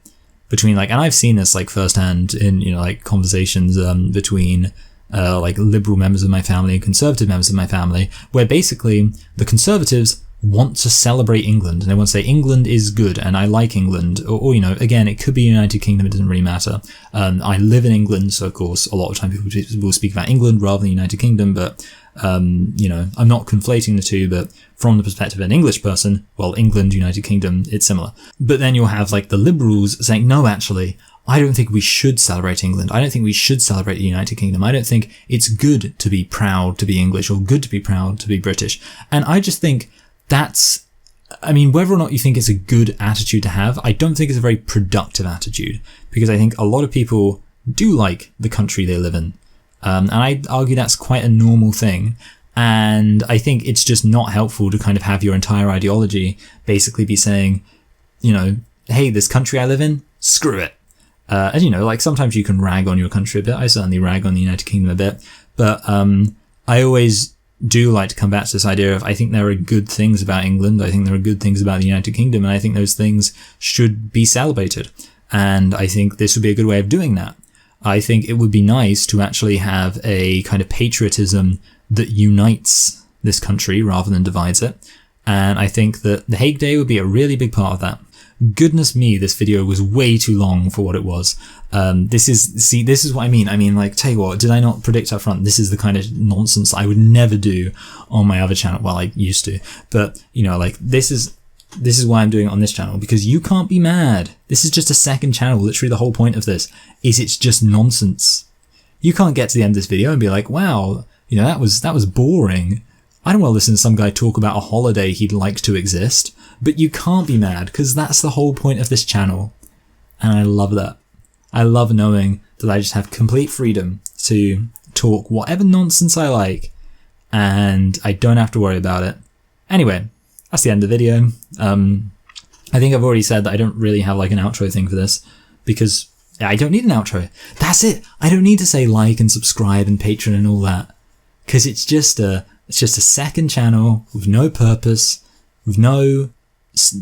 between and I've seen this firsthand in, conversations between liberal members of my family and conservative members of my family, where basically the conservatives want to celebrate England and they want to say England is good and I like England, or again, it could be United Kingdom, it doesn't really matter. I live in England, so of course a lot of time people will speak about England rather than United Kingdom, but I'm not conflating the two, but from the perspective of an English person, well, England, United Kingdom, it's similar. But then you'll have like the liberals saying, no, actually, I don't think we should celebrate England. I don't think we should celebrate the United Kingdom. I don't think it's good to be proud to be English or good to be proud to be British. And I just think whether or not you think it's a good attitude to have, I don't think it's a very productive attitude, because I think a lot of people do like the country they live in. And I'd argue that's quite a normal thing. And I think it's just not helpful to kind of have your entire ideology basically be saying, hey, this country I live in, screw it. And like sometimes you can rag on your country a bit. I certainly rag on the United Kingdom a bit. But I always do like to come back to this idea of, I think there are good things about England. I think there are good things about the United Kingdom. And I think those things should be celebrated. And I think this would be a good way of doing that. I think it would be nice to actually have a kind of patriotism that unites this country rather than divides it. And I think that the Hague Day would be a really big part of that. Goodness me, this video was way too long for what it was. This is what I mean. I mean, like, tell you what, did I not predict up front? This is the kind of nonsense I would never do on my other channel. Well, I used to, but this is why I'm doing it on this channel, because you can't be mad. This is just a second channel. Literally the whole point of this is it's just nonsense. You can't get to the end of this video and be like, wow, that was boring. I don't want to listen to some guy talk about a holiday he'd like to exist. But you can't be mad, because that's the whole point of this channel. And I love that. I love knowing that I just have complete freedom to talk whatever nonsense I like, and I don't have to worry about it. Anyway, that's the end of the video. I think I've already said that I don't really have like an outro thing for this, because I don't need an outro. That's it. I don't need to say like and subscribe and Patreon and all that, because it's just a second channel with no purpose, with no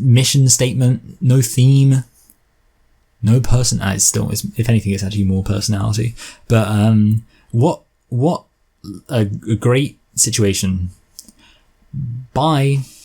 mission statement, no theme, no person. If anything, it's actually more personality. But what a great situation. Bye.